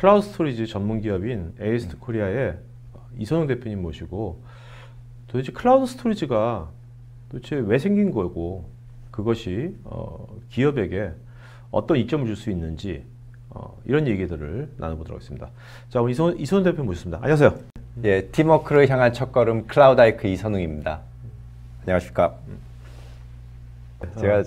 클라우드 스토리지 전문 기업인 에이스트 코리아의 이선웅 대표님 모시고 도대체 클라우드 스토리지가 도대체 왜 생긴 거고 그것이 기업에게 어떤 이점을 줄 수 있는지 이런 얘기들을 나눠보도록 하겠습니다. 자, 오늘 이선웅 대표 모셨습니다. 안녕하세요. 예, 팀워크를 향한 첫걸음 클라우드하이크 이선웅입니다. 안녕하십니까. 제가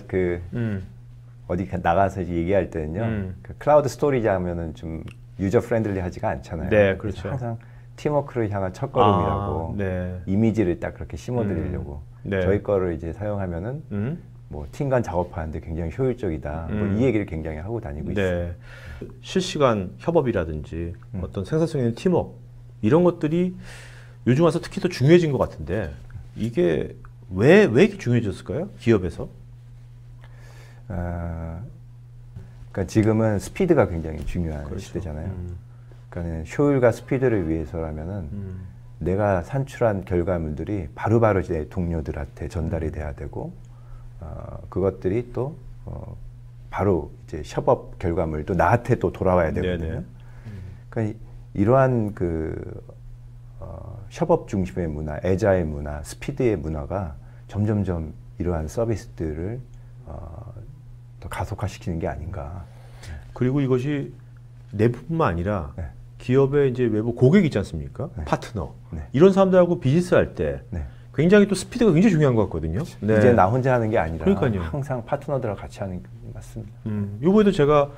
어디 나가서 얘기할 때는요, 그 클라우드 스토리지 하면은 좀 유저 프렌들리하지가 않잖아요. 네, 그렇죠. 항상 팀워크를 향한 첫걸음이라고 네. 이미지를 딱 그렇게 심어드리려고 네. 저희 거를 이제 사용하면은 뭐 팀 간 작업하는데 굉장히 효율적이다. 뭐 이 얘기를 굉장히 하고 다니고 있어요. 실시간 협업이라든지 어떤 생산성 있는 팀워크 이런 것들이 요즘 와서 특히 더 중요해진 것 같은데 이게 왜 이렇게 중요해졌을까요? 기업에서? 그러니까 지금은 스피드가 굉장히 중요한 그렇죠. 시대잖아요. 그러니까 효율과 스피드를 위해서라면은 내가 산출한 결과물들이 바로바로 내 동료들한테 전달이 돼야 되고 그것들이 또 바로 이제 협업 결과물도 나한테 또 돌아와야 되거든요. 그러니까 이러한 협업 중심의 문화, 애자의 문화, 스피드의 문화가 점점점 이러한 서비스들을 더 가속화시키는 게 아닌가. 그리고 이것이 내부뿐만 아니라 네. 기업의 이제 외부 고객 있지 않습니까? 네. 파트너. 네. 이런 사람들하고 비즈니스 할 때 네. 굉장히 또 스피드가 굉장히 중요한 것 같거든요. 네. 이제 나 혼자 하는 게 아니라 그러니까요. 항상 파트너들하고 같이 하는 게 맞습니다. 이번에도 제가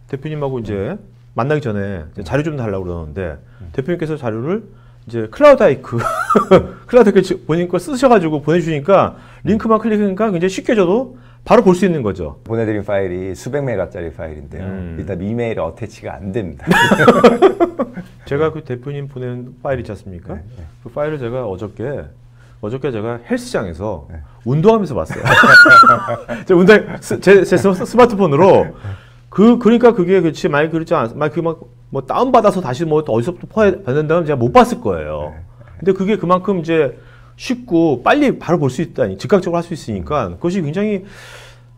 대표님하고 이제 만나기 전에 이제 자료 좀 달라고 그러는데 대표님께서 자료를 이제 클라우드하이크 클라우드하이크 본인 거 쓰셔가지고 보내주니까 링크만 클릭하니까 굉장히 쉽게 저도 바로 볼 수 있는 거죠. 보내드린 파일이 수백 메가짜리 파일인데요. 일단 이메일에 어태치가 안 됩니다. 제가 그 대표님 보낸 파일 있지 않습니까? 네. 그 파일을 제가 어저께 제가 헬스장에서 네. 운동하면서 봤어요. 제 스마트폰으로 그러니까 그게 그렇지 많이 그렇지 뭐 다운 받아서 다시 뭐 어디서부터 받는다면 제가 못 봤을 거예요. 근데 그게 그만큼 이제 쉽고 빨리 바로 볼 수 있다니 즉각적으로 할 수 있으니까 그것이 굉장히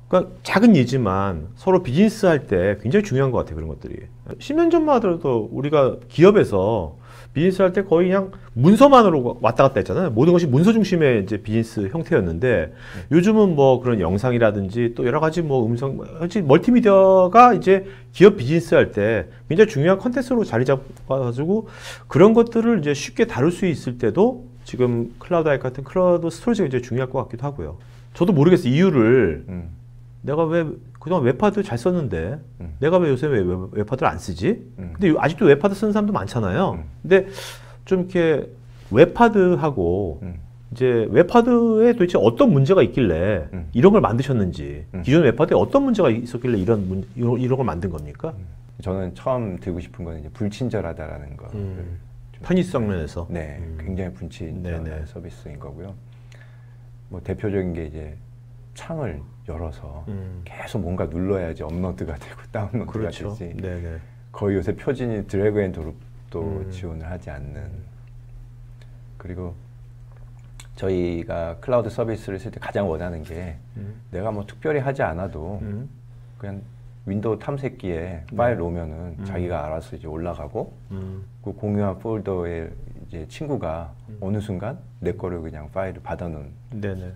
그러니까 작은 예지만 서로 비즈니스 할 때 굉장히 중요한 것 같아요. 그런 것들이 10년 전만 하더라도 우리가 기업에서 비즈니스 할 때 거의 그냥 문서만으로 왔다 갔다 했잖아요. 모든 것이 문서 중심의 이제 비즈니스 형태였는데 요즘은 뭐 그런 영상이라든지 또 여러 가지 뭐 음성, 멀티미디어가 이제 기업 비즈니스 할 때 굉장히 중요한 컨텐츠로 자리 잡아가지고 그런 것들을 이제 쉽게 다룰 수 있을 때도 지금 클라우드하이크 같은 클라우드 스토리지가 이제 중요할 것 같기도 하고요. 저도 모르겠어요. 이유를 내가 왜 그동안 웹하드 잘 썼는데 내가 왜 요새 왜 웹하드를 안 쓰지? 근데 아직도 웹하드 쓰는 사람도 많잖아요. 근데 좀 이렇게 웹하드하고 이제 웹하드에 도대체 어떤 문제가 있길래 이런 걸 만드셨는지 기존 웹하드에 어떤 문제가 있었길래 이런 걸 만든 겁니까? 저는 처음 들고 싶은 건 이제 불친절하다라는 거. 편의성 면에서. 네, 굉장히 불친절한 서비스인 거고요. 뭐 대표적인 게 이제 창을 열어서 계속 뭔가 눌러야지 업로드가 되고 다운로드가 그렇죠. 되지. 네네. 거의 요새 표준이 드래그 앤 드롭도 지원을 하지 않는. 그리고 저희가 클라우드 서비스를 쓸 때 가장 원하는 게 내가 뭐 특별히 하지 않아도 그냥 윈도우 탐색기에 파일 놓으면은 자기가 알아서 이제 올라가고 그 공유한 폴더에 이제 친구가 어느 순간 내 거를 그냥 파일을 받아놓은. 네네.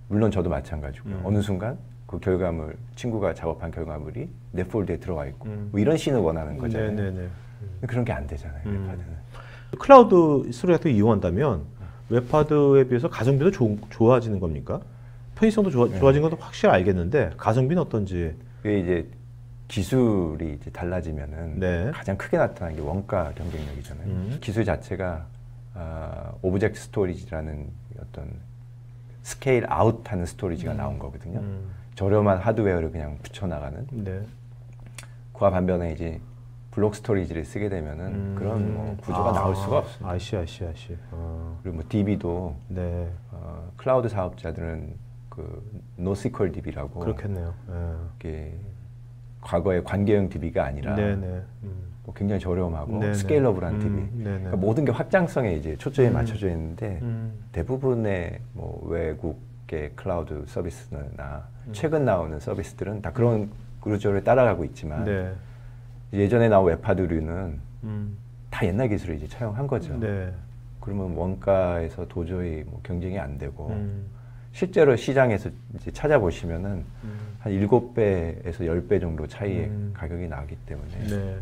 물론 저도 마찬가지고요. 어느 순간 그 결과물, 친구가 작업한 결과물이 내 폴더에 들어와 있고 뭐 이런 씬을 원하는 거잖아요. 네네네. 그런 게 안 되잖아요. 웹하드는. 클라우드 스토리 같은 거 이용한다면 웹하드에 비해서 가성비도 좋아지는 겁니까? 편의성도 좋아진 것도 확실히 알겠는데 가성비는 어떤지. 그게 이제 기술이 이제 달라지면은 가장 크게 나타나는 게 원가 경쟁력이잖아요. 기술 자체가 오브젝트 스토리지라는 어떤 스케일 아웃하는 스토리지가 나온 거거든요. 저렴한 하드웨어를 그냥 붙여나가는. 그와 반면에 이제 블록 스토리지를 쓰게 되면은 그런 뭐 구조가 나올 수가 없습니다. 아시. 그리고 뭐 DB도 클라우드 사업자들은 그 NoSQL DB라고 그렇겠네요. 과거의 관계형 DB가 아니라 뭐 굉장히 저렴하고 스케일러블한 DB. 그러니까 모든 게 확장성에 이제 초점이 맞춰져 있는데 대부분의 뭐 외국의 클라우드 서비스나 최근 나오는 서비스들은 다 그런 구조를 따라가고 있지만 예전에 나온 웹하드류는 다 옛날 기술을 이제 차용한 거죠. 네. 그러면 원가에서 도저히 뭐 경쟁이 안 되고 실제로 시장에서 이제 찾아보시면은 한 7배에서 10배 정도 차이의 가격이 나기 때문에 네.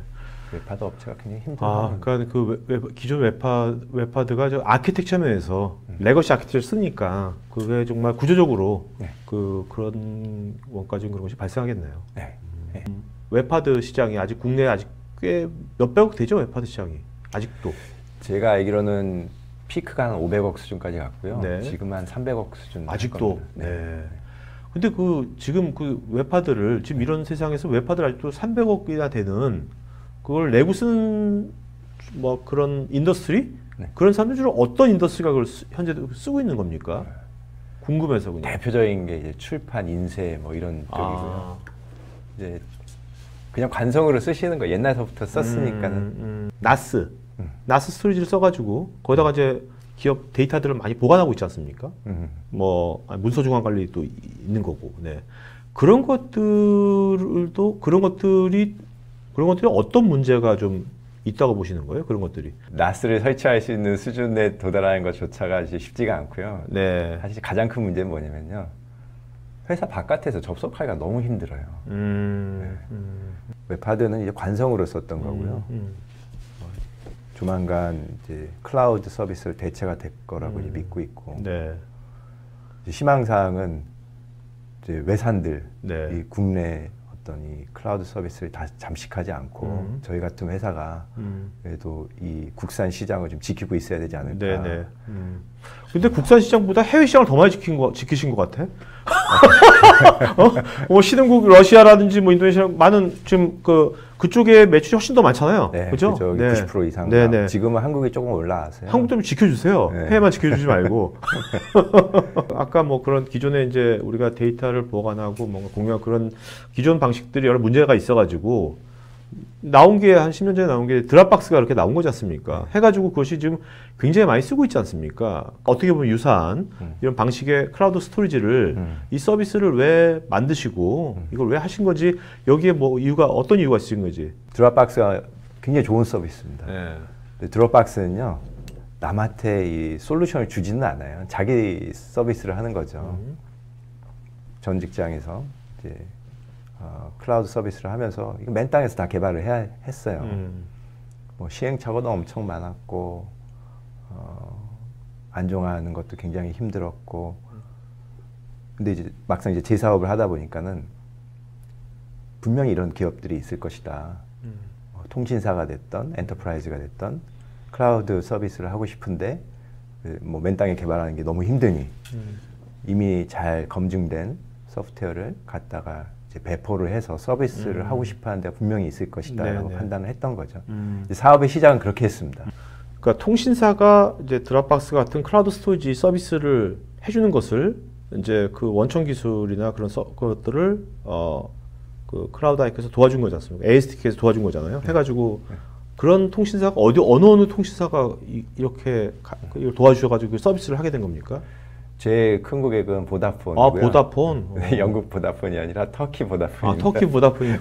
웹하드 업체가 굉장히 힘들어요. 아, 그러니까 그 기존 웹하드가 저 아키텍처 면에서 레거시 아키텍처를 쓰니까 그게 정말 구조적으로 네. 그런 원가적인 그런 것이 발생하겠네요. 네. 네. 웹하드 시장이 아직 국내에 아직 꽤 몇백억 되죠, 웹하드 시장이 아직도. 제가 알기로는 피크가 한 500억 수준까지 갔고요. 네. 지금 한 300억 수준. 아직도. 네. 네. 근데 지금 그 웹하드를 지금 이런 세상에서 웹하드를 아직도 300억이나 되는 그걸 내고 쓰는 뭐 그런 인더스트리? 네. 그런 사람들 주로 어떤 인더스트리가 그걸 현재 쓰고 있는 겁니까? 궁금해서 그냥. 대표적인 게 이제 출판, 인쇄 뭐 이런 쪽이고요. 아. 이제 그냥 관성으로 쓰시는 거 옛날서부터 썼으니까는. 나스 스토리지를 써가지고 거기다가 이제 기업 데이터들을 많이 보관하고 있지 않습니까? 뭐 문서 중앙 관리도 있는 거고. 네. 그런 것들도 그런 것들이 어떤 문제가 좀 있다고 보시는 거예요? 그런 것들이. 나스를 설치할 수 있는 수준에 도달하는 것조차가 이제 쉽지가 않고요. 네. 사실 가장 큰 문제는 뭐냐면요. 회사 바깥에서 접속하기가 너무 힘들어요. 웹하드는 이제 관성으로 썼던 거고요. 조만간 이제 클라우드 서비스를 대체가 될 거라고 이제 믿고 있고. 네. 이제 희망사항은 이제 외산들, 네. 이 국내 어떤 이 클라우드 서비스를 다 잠식하지 않고 저희 같은 회사가 그래도 이 국산 시장을 좀 지키고 있어야 되지 않을까. 네네. 근데 국산 시장보다 해외 시장을 더 많이 지키신 것 같아. 신흥국 러시아라든지 뭐 인도네시아 많은 지금 그쪽에 매출이 훨씬 더 많잖아요. 네, 그죠? 그죠. 네. 90% 이상. 네네. 지금은 한국이 조금 올라왔어요. 한국 좀 지켜주세요. 네. 해외만 지켜주지 말고. 아까 뭐 그런 기존에 이제 우리가 데이터를 보관하고 뭔가 공유한 그런 기존 방식들이 여러 문제가 있어가지고 나온 게 한 10년 전에 나온 게 드랍박스가 이렇게 나온 거지 않습니까? 해가지고 그것이 지금 굉장히 많이 쓰고 있지 않습니까? 어떻게 보면 유사한 이런 방식의 클라우드 스토리지를 이 서비스를 왜 만드시고 이걸 왜 하신 건지 여기에 뭐 어떤 이유가 있으신 거지? 드랍박스가 굉장히 좋은 서비스입니다. 네. 근데 드랍박스는요 남한테 이 솔루션을 주지는 않아요. 자기 서비스를 하는 거죠. 전 직장에서 이제 클라우드 서비스를 하면서 이거 맨 땅에서 다 개발을 했어요. 뭐 시행착오도 엄청 많았고 안정화하는 것도 굉장히 힘들었고 근데 이제 막상 이제 제 사업을 하다 보니까는 분명히 이런 기업들이 있을 것이다. 통신사가 됐던 엔터프라이즈가 됐던 클라우드 서비스를 하고 싶은데 뭐 맨 땅에 개발하는 게 너무 힘드니 이미 잘 검증된 소프트웨어를 갖다가 이제 배포를 해서 서비스를 하고 싶어하는 데가 분명히 있을 것이다라고 판단을 했던 거죠. 사업의 시작은 그렇게 했습니다. 그러니까 통신사가 이제 드랍박스 같은 클라우드 스토리지 서비스를 해주는 것을 이제 그 원천 기술이나 그런 것들을 그 클라우드 하이크에서 도와준 거지 않습니까? ASTK에서 도와준 거잖아요. 해가지고 그런 통신사가 어느 통신사가 이렇게 이걸 도와주셔가지고 서비스를 하게 된 겁니까? 제 큰 고객은 보다폰이고요. 아, 보다폰. 네, 영국 보다폰이 아니라 터키 보다폰입니다. 아, 터키 보다폰이.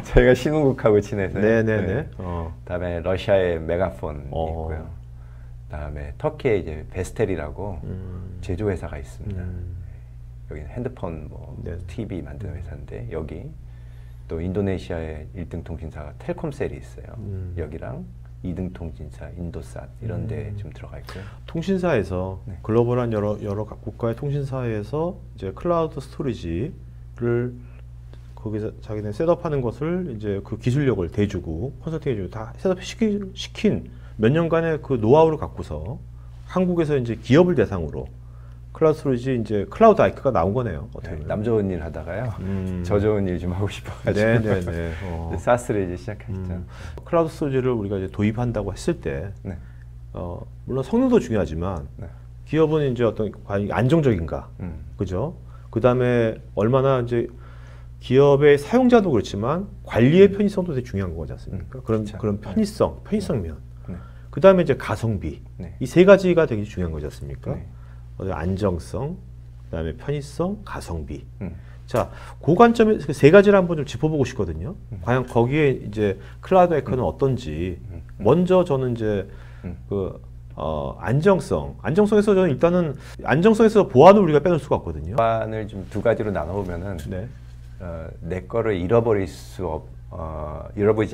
저희가 신흥국하고 친해서요. 네네네. 네. 그다음에 러시아의 메가폰 있고요. 그다음에 터키에 이제 베스텔이라고 제조 회사가 있습니다. 여기는 핸드폰, 뭐 TV 만드는 회사인데 여기 또 인도네시아의 1등 통신사가 텔콤셀이 있어요. 여기랑 2등 통신사 인도삿 이런 데 좀 들어가 있고요. 통신사에서 글로벌한 여러 국가의 통신사에서 이제 클라우드 스토리지를 거기서 자기네 셋업하는 것을 이제 그 기술력을 대주고 컨설팅해주고 다 셋업 시킨 몇 년간의 그 노하우를 갖고서 한국에서 이제 기업을 대상으로 클라우드 스토리지 이제 클라우드 하이크가 나온 거네요. 어떻게 보면. 남 좋은 일 하다가요. 저 좋은 일 좀 하고 싶어가지고 네네네. 사스를 이제 시작했죠. 클라우드 스토리지를 우리가 이제 도입한다고 했을 때, 물론 성능도 중요하지만 기업은 이제 어떤 과연 안정적인가, 그죠? 그 다음에 얼마나 이제 기업의 사용자도 그렇지만 관리의 편의성도 되게 중요한 거지 않습니까? 그런 편의성면. 그 다음에 이제 가성비. 이 세 가지가 되게 중요한 거지 않습니까? 안정성, 그다음에 편의성, 가성비. 자, 그 관점에 세 가지를 한번 좀 짚어보고 싶거든요. 과연 거기에 이제 클라우드 에코는 어떤지. 먼저 저는 이제 안정성에서 저는 일단은 안정성에서 보안을 우리가 빼놓을 수가 없거든요. 보안을 좀 두 가지로 나눠보면은 네. 내 거를 잃어버리지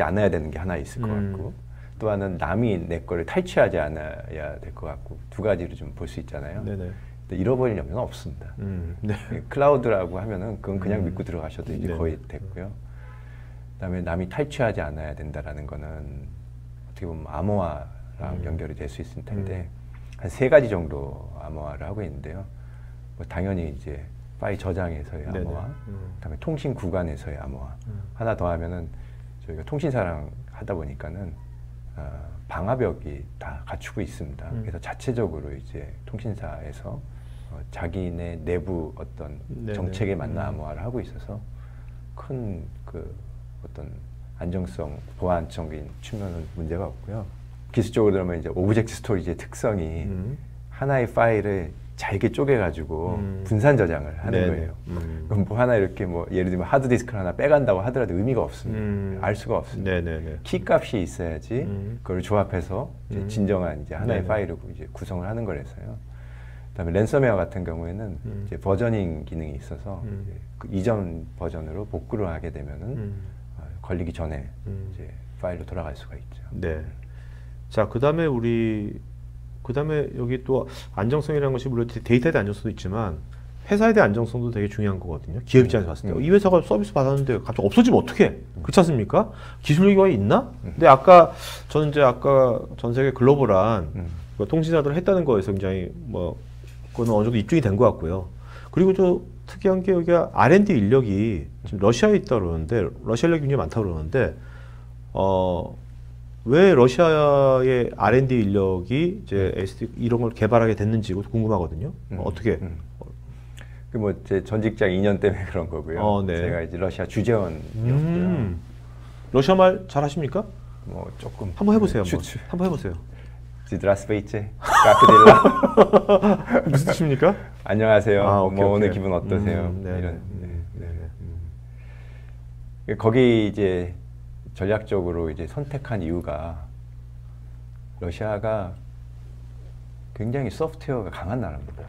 않아야 되는 게 하나 있을 것 같고 또 하나는 남이 내 거를 탈취하지 않아야 될 것 같고 두 가지로 좀 볼 수 있잖아요. 네네. 근데 잃어버릴 염려는 없습니다. 네. 클라우드라고 하면은 그건 그냥 믿고 들어가셔도 이제 네네. 거의 됐고요. 그다음에 남이 탈취하지 않아야 된다라는 거는 어떻게 보면 암호화랑 연결이 될 수 있을 텐데 한 세 가지 정도 암호화를 하고 있는데요. 뭐 당연히 이제 파일 저장에서의 암호화, 그다음에 통신 구간에서의 암호화. 하나 더 하면은 저희가 통신사랑 하다 보니까는 방화벽이 다 갖추고 있습니다. 그래서 자체적으로 이제 통신사에서 자기네 내부 어떤 네네. 정책에 맞는 암호화를 하고 있어서 큰 그 어떤 안정성, 보안적인 측면은 문제가 없고요. 기술적으로 들어가면 이제 오브젝트 스토리지의 특성이 하나의 파일을 잘게 쪼개가지고 분산 저장을 하는 네네. 거예요. 그럼 뭐 하나 이렇게 뭐 예를 들면 하드디스크를 하나 빼간다고 하더라도 의미가 없습니다. 알 수가 없습니다. 네네네. 키 값이 있어야지 그걸 조합해서 이제 진정한 이제 하나의 네네. 파일을 이제 구성을 하는 거라서요. 그다음에 랜섬웨어 같은 경우에는 이제 버저닝 기능이 있어서 이제 그 이전 버전으로 복구를 하게 되면은 걸리기 전에 이제 파일로 돌아갈 수가 있죠. 네. 자, 그다음에 여기 또 안정성이라는 것이 물론 데이터에 대한 안정성도 있지만 회사에 대한 안정성도 되게 중요한 거거든요. 기업 입장에서 봤을 때. 이 회사가 서비스 받았는데 갑자기 없어지면 어떡해? 그렇지 않습니까? 기술력이 거의 있나? 근데 저는 아까 전 세계 글로벌한 그 통신사들을 했다는 거에서 굉장히 그거는 어느 정도 입증이 된 것 같고요. 그리고 좀 특이한 게 여기 R&D 인력이 지금 러시아에 있다 그러는데 러시아 인력이 굉장히 많다 그러는데 왜 러시아의 R&D 인력이 이제 SD 이런 걸 개발하게 됐는지 궁금하거든요. 어떻게? 그 제 전 직장 2년 때문에 그런 거고요. 네. 제가 이제 러시아 주재원이었고요. 러시아 말 잘하십니까? 뭐 조금 한번 해보세요. 추측. 한번 해보세요. 지드라스베이체 까크딜라 무슨 뜻입니까? 안녕하세요. 오케이, 오늘 오케이. 기분 어떠세요? 네네. 이런. 거기 이제 전략적으로 이제 선택한 이유가 러시아가 굉장히 소프트웨어가 강한 나라입니다.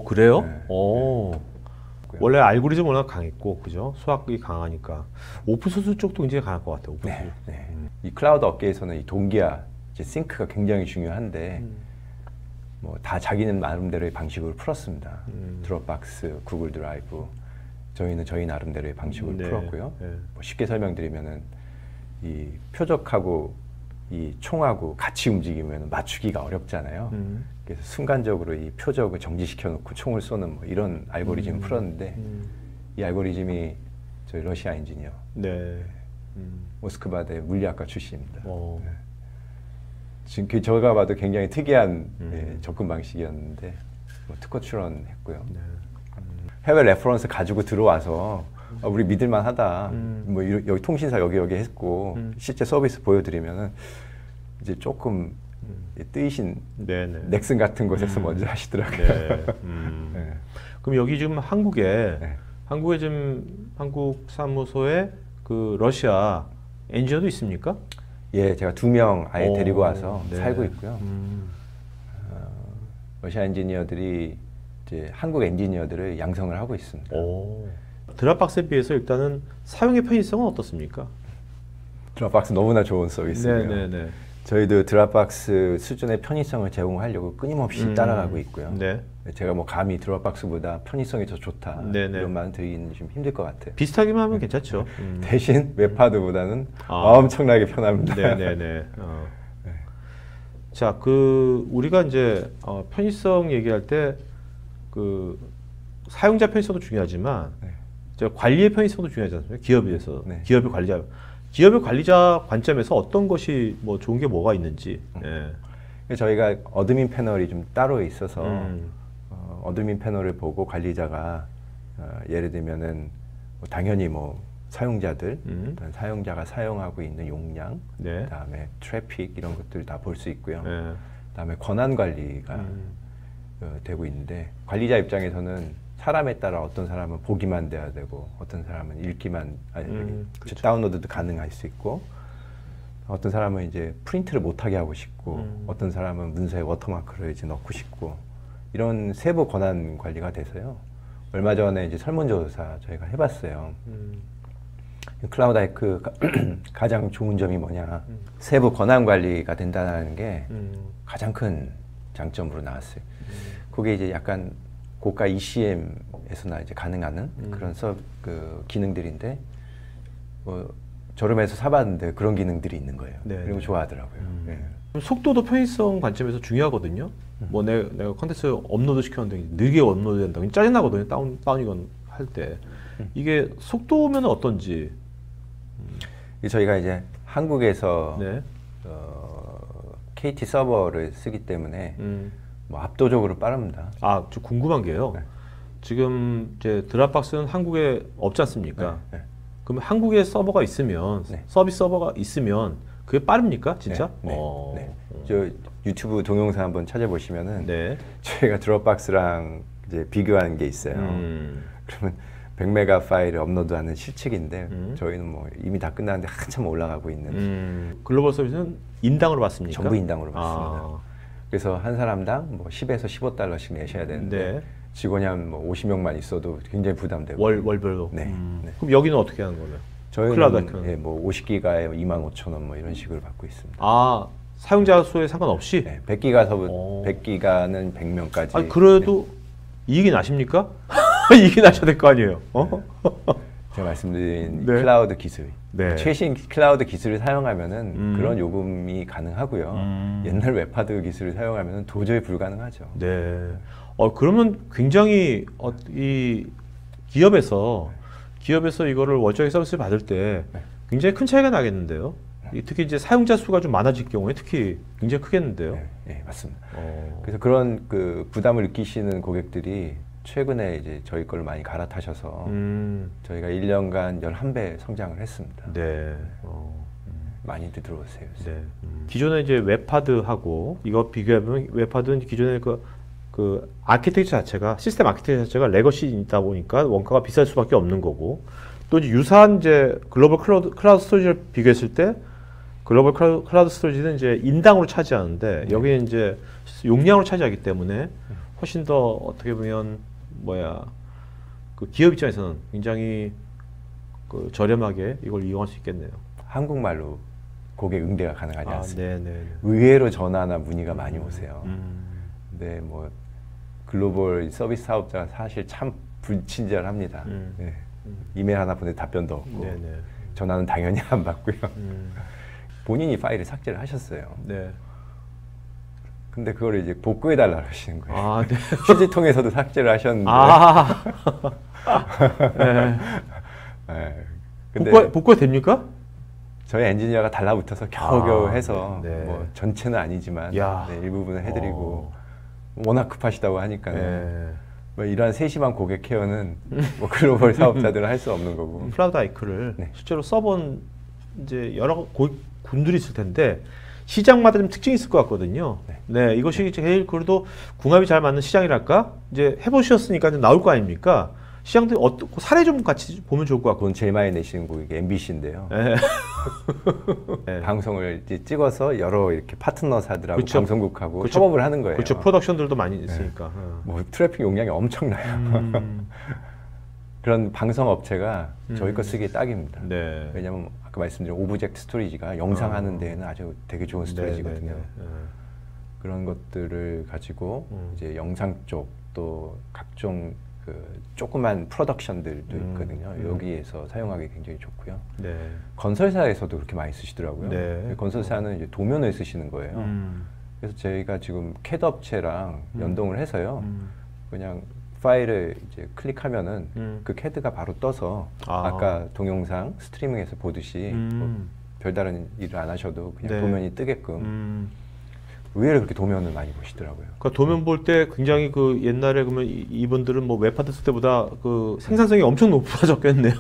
그래요? 네. 원래 알고리즘 워낙 강했고, 그죠? 수학이 강하니까 오픈소스 쪽도 굉장히 강할 것 같아요. 오픈소스. 네. 이 클라우드 업계에서는 이 동기화, 이제 싱크가 굉장히 중요한데 뭐 다 자기는 나름대로의 방식으로 풀었습니다. 드롭박스, 구글 드라이브, 저희는 저희 나름대로의 방식으로 풀었고요. 뭐 쉽게 설명드리면은 이 표적하고 이 총하고 같이 움직이면 맞추기가 어렵잖아요. 그래서 순간적으로 이 표적을 정지시켜 놓고 총을 쏘는 뭐 이런 알고리즘을 풀었는데 이 알고리즘이 저희 러시아 엔지니어 모스크바대 물리학과 출신입니다. 지금 저가 봐도 굉장히 특이한 접근 방식이었는데 뭐 특허 출원했고요. 해외 레퍼런스 가지고 들어와서 우리 믿을만하다. 뭐 여기 통신사 여기 했고 실제 서비스 보여드리면은 이제 조금 뜨이신 넥슨 같은 곳에서 먼저 하시더라고요. 그럼 여기 지금 한국에 지금 한국 사무소에 그 러시아 엔지니어도 있습니까? 예, 제가 2명 아예 데리고 와서 살고 있고요. 러시아 엔지니어들이 이제 한국 엔지니어들을 양성을 하고 있습니다. 드랍박스에 비해서 일단은 사용의 편의성은 어떻습니까? 드랍박스 너무나 좋은 서비스고요. 저희도 드랍박스 수준의 편의성을 제공하려고 끊임없이 따라가고 있고요. 제가 뭐 감히 드랍박스보다 편의성이 더 좋다 이런 말은 드리기는 좀 힘들 것 같아요. 비슷하기만 하면 괜찮죠. 대신 웹하드보다는 엄청나게 편합니다. 자, 우리가 이제 편의성 얘기할 때 그 사용자 편의성도 중요하지만 관리의 편의성도 중요하지 않습니까? 기업에서 기업의 관리자 관점에서 어떤 것이 뭐 좋은 게 뭐가 있는지. 저희가 어드민 패널이 좀 따로 있어서 어드민 패널을 보고 관리자가 예를 들면은 당연히 뭐 사용자들, 사용자가 사용하고 있는 용량, 그다음에 트래픽 이런 것들 다 볼 수 있고요. 그다음에 권한 관리가 되고 있는데 관리자 입장에서는 사람에 따라 어떤 사람은 보기만 돼야 되고 어떤 사람은 읽기만 그렇죠. 다운로드도 가능할 수 있고 어떤 사람은 이제 프린트를 못하게 하고 싶고 어떤 사람은 문서에 워터마크를 이제 넣고 싶고 이런 세부 권한 관리가 돼서요. 얼마 전에 이제 설문조사 저희가 해봤어요. 클라우드 하이크 가장 좋은 점이 뭐냐? 세부 권한 관리가 된다는 게 가장 큰 장점으로 나왔어요. 그게 이제 약간 고가 ECM에서나 이제 가능한 그런 그 기능들인데 뭐 저렴해서 사봤는데 그런 기능들이 있는 거예요. 네, 그리고 네. 좋아하더라고요. 네. 속도도 편의성 관점에서 중요하거든요. 뭐 내가 컨텐츠 업로드 시켰는데 느리게 업로드 된다. 짜증나거든요. 다운이건 할 때. 이게 속도면 어떤지. 저희가 이제 한국에서 네. KT 서버를 쓰기 때문에 뭐 압도적으로 빠릅니다. 아, 좀 궁금한 게요. 네. 지금 이제 드랍박스는 한국에 없지 않습니까? 네, 네. 그러면 한국에 서버가 있으면 네. 서비스 서버가 있으면 그게 빠릅니까? 진짜? 네, 네. 저 유튜브 동영상 한번 찾아보시면은 네. 저희가 드롭박스랑 이제 비교하는 게 있어요. 그러면 100메가 파일을 업로드하는 실측인데 저희는 뭐 이미 다 끝났는데 한참 올라가고 있는. 글로벌 서비스는 인당으로 받습니까? 전부 인당으로 받습니다. 아. 그래서 한 사람당 뭐 10에서 15달러씩 내셔야 되는데 네. 직원이 한 뭐 50명만 있어도 굉장히 부담되고. 월별로. 네. 네. 그럼 여기는 어떻게 하는 거예요? 클라우드 저희는 하이크는? 예, 뭐 50기가에 25,000원 뭐 이런 식으로 받고 있습니다. 아, 사용자 수에 상관없이? 네, 100기가서부터 오. 100기가는 100명까지. 아니, 그래도 이익이 나십니까? 이익이 나셔야 될 거 아니에요? 제가 말씀드린 네. 클라우드 기술, 네. 최신 클라우드 기술을 사용하면은 그런 요금이 가능하고요. 옛날 웹하드 기술을 사용하면은 도저히 불가능하죠. 네. 그러면 굉장히 이 기업에서 이거를 월정액 서비스를 받을 때 네. 굉장히 큰 차이가 나겠는데요. 특히 이제 사용자 수가 좀 많아질 경우에 특히 굉장히 크겠는데요. 네, 네, 맞습니다. 어. 그래서 그런 그 부담을 느끼시는 고객들이 최근에 이제 저희 걸로 많이 갈아타셔서 저희가 1년간 11배 성장을 했습니다. 네. 많이들 들어오세요. 네. 기존에 이제 웹하드하고 이거 비교해보면 웹하드는 기존에 그 아키텍처 자체가 시스템 아키텍처 자체가 레거시이다 보니까 원가가 비쌀 수밖에 없는 거고 또 이제 유사한 이제 글로벌 클라우드 스토리지를 비교했을 때 글로벌 클라우드 스토리지는 이제 인당으로 차지하는데 여기는 이제 용량으로 차지하기 때문에 훨씬 더 어떻게 보면 그 기업 입장에서는 굉장히 그 저렴하게 이걸 이용할 수 있겠네요. 한국말로 고객 응대가 가능하지 않습니다. 네네. 의외로 전화나 문의가 많이 오세요. 근데 뭐 글로벌 서비스 사업자가 사실 참 불친절합니다. 네. 이메일 하나 보내 답변도 없고 네네. 전화는 당연히 안 받고요. 본인이 파일을 삭제를 하셨어요. 네. 근데 그걸 이제 복구해달라고 하시는 거예요. 아, 네. 휴지통에서도 삭제를 하셨는데. 아. 네. 네. 근데 복구가 됩니까? 저희 엔지니어가 달라붙어서 겨우겨우 해서 네. 뭐 전체는 아니지만 야. 네, 일부분을 해드리고 워낙 급하시다고 하니까 네. 뭐 이러한 세심한 고객 케어는 뭐 글로벌 사업자들은 할 수 없는 거고. 클라우드 하이크를 네. 실제로 써본 이제 여러 군들이 있을 텐데 시장마다 좀 특징이 있을 것 같거든요. 네, 이것이 제일 그래도 궁합이 잘 맞는 시장이랄까? 이제 해보셨으니까 좀 나올 거 아닙니까? 시장들 사례 좀 같이 보면 좋을 것 같고. 돈 제일 많이 내시는 고객이 MBC인데요. 네. 네. 방송을 이제 찍어서 여러 이렇게 파트너사들하고 그쵸. 방송국하고 그쵸. 협업을 하는 거예요. 그렇죠. 프로덕션들도 많이 있으니까. 뭐 트래픽 용량이 엄청나요. 그런 방송 업체가 저희 거 쓰기에 딱입니다. 네. 왜냐하면 아까 말씀드린 오브젝트 스토리지가 영상 하는 데에는 아주 되게 좋은 스토리지거든요. 네, 네, 네. 그런 것들을 가지고 이제 영상 쪽 또 각종 그 조그만 프로덕션들도 있거든요. 여기에서 사용하기 굉장히 좋고요. 네. 건설사에서도 그렇게 많이 쓰시더라고요. 네. 건설사는 이제 도면을 쓰시는 거예요. 그래서 저희가 지금 CAD 업체랑 연동을 해서요. 그냥 파일을 이제 클릭하면은 그 CAD가 바로 떠서 아까 동영상 스트리밍에서 보듯이 뭐 별다른 일을 안 하셔도 그냥 네. 도면이 뜨게끔 의외로 그렇게 도면을 많이 보시더라고요. 그러니까 도면 볼 때 굉장히 그 옛날에 그러면 이분들은 뭐 웹하드 쓸 때보다 그 생산성이 엄청 높아졌겠네요.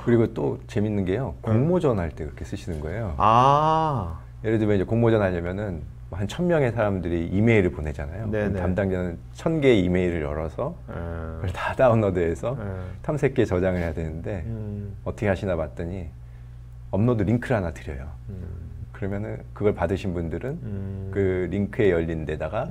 그리고 또 재밌는 게요. 공모전 할 때 그렇게 쓰시는 거예요. 아. 예를 들면 이제 공모전 하려면은 한 1000명의 사람들이 이메일을 보내잖아요. 그럼 담당자는 1000개의 이메일을 열어서 그걸 다 다운로드해서 탐색기에 저장을 해야 되는데 어떻게 하시나 봤더니 업로드 링크를 하나 드려요. 그러면은 그걸 받으신 분들은 그 링크에 열린 데다가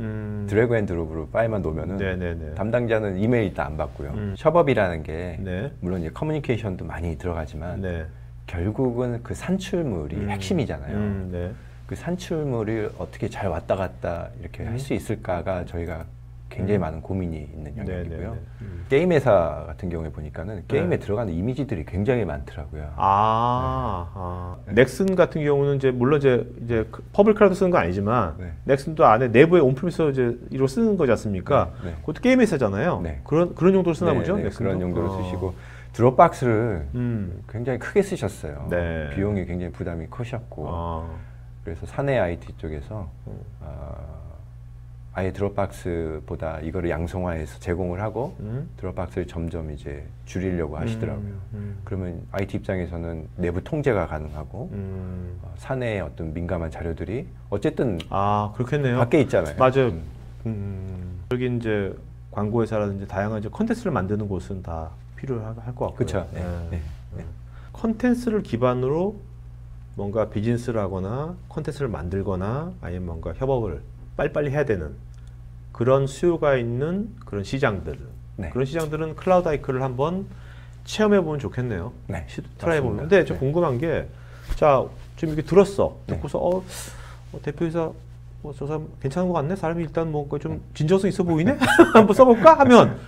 드래그 앤 드롭으로 파일만 놓으면은 담당자는 이메일 일단 안 받고요. 협업이라는 게 물론 이제 커뮤니케이션도 많이 들어가지만 결국은 그 산출물이 핵심이잖아요. 그 산출물을 어떻게 잘 왔다 갔다 이렇게 할 수 있을까가 저희가 굉장히 많은 고민이 있는 영역이고요. 게임 회사 같은 경우에 보니까는 게임에 들어가는 이미지들이 굉장히 많더라고요. 넥슨 같은 경우는 이제 물론 이제 퍼블릭 클라우드 쓰는 건 아니지만 넥슨도 안에 내부에 온프리미스 이제 이로 쓰는 거지 않습니까? 그것도 게임 회사잖아요. 그런 용도로 쓰나 보죠. 넥슨도? 그런 용도로 쓰시고 드롭박스를 굉장히 크게 쓰셨어요. 비용이 굉장히 부담이 커셨고. 그래서 사내 IT 쪽에서 아예 드롭박스보다 이거를 양성화해서 제공을 하고 드롭박스를 점점 이제 줄이려고 하시더라고요. 그러면 IT 입장에서는 내부 통제가 가능하고 사내의 어떤 민감한 자료들이 어쨌든 그렇겠네요. 밖에 있잖아요. 맞아요. 여기 이제 광고 회사라든지 다양한 이제 컨텐츠를 만드는 곳은 다 필요할 것 같고요. 그렇죠. 컨텐츠를 기반으로 뭔가 비즈니스를 하거나 콘텐츠를 만들거나 아니면 뭔가 협업을 빨리빨리 해야 되는 그런 수요가 있는 그런 시장들 그런 시장들은 클라우드 하이크를 한번 체험해 보면 좋겠네요. 트라이 해보면. 근데 좀 궁금한 게 자 지금 이렇게 들었어. 듣고서 대표이사 저 사람 괜찮은 것 같네. 사람이 일단 뭔가 좀 진정성 있어 보이네. 한번 써볼까 하면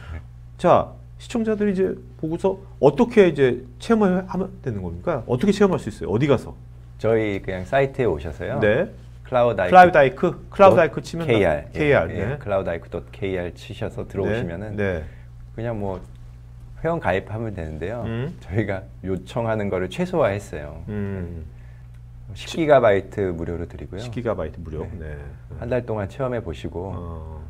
자 시청자들이 이제 보고서 어떻게 이제 체험을 하면 되는 겁니까? 어떻게 체험할 수 있어요? 어디 가서? 저희 그냥 사이트에 오셔서요. 클라우드 하이크 치면 KR 클라우드하이크.kr 치셔서 들어오시면은 그냥 뭐 회원 가입하면 되는데요. 저희가 요청하는 거를 최소화했어요. 10GB 무료로 드리고요. 10GB 무료. 한 달 동안 체험해 보시고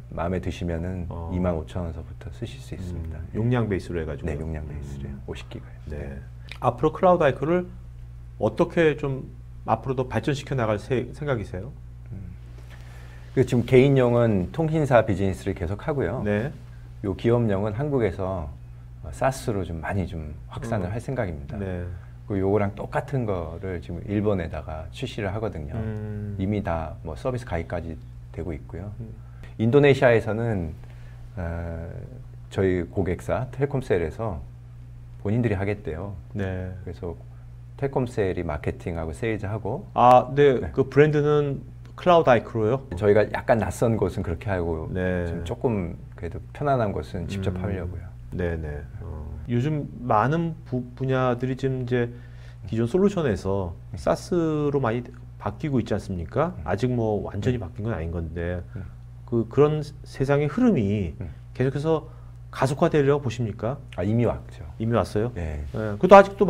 마음에 드시면은 25,000원서부터 쓰실 수 있습니다. 용량 베이스로 해가지고. 용량 베이스로요. 50GB. 앞으로 클라우드 하이크를 어떻게 좀 앞으로도 발전시켜 나갈 생각이세요? 지금 개인용은 통신사 비즈니스를 계속 하고요. 요 기업용은 한국에서 사스로 좀 많이 좀 확산을 할 생각입니다. 그리고 요거랑 똑같은 거를 지금 일본에다가 출시를 하거든요. 이미 다 뭐 서비스 가입까지 되고 있고요. 인도네시아에서는 저희 고객사 텔콤셀에서 본인들이 하겠대요. 그래서 텔콤셀이 마케팅하고 세일즈하고 그 브랜드는 클라우드 하이크로요? 저희가 약간 낯선 곳은 그렇게 하고 지금 조금 그래도 편안한 곳은 직접 하려고요. 요즘 많은 분야들이 지금 이제 기존 솔루션에서 사스로 많이 바뀌고 있지 않습니까? 아직 뭐 완전히 바뀐 건 아닌 건데 그런 세상의 흐름이 계속해서 가속화되려고 보십니까? 이미 왔죠. 이미 왔어요? 그래도 아직도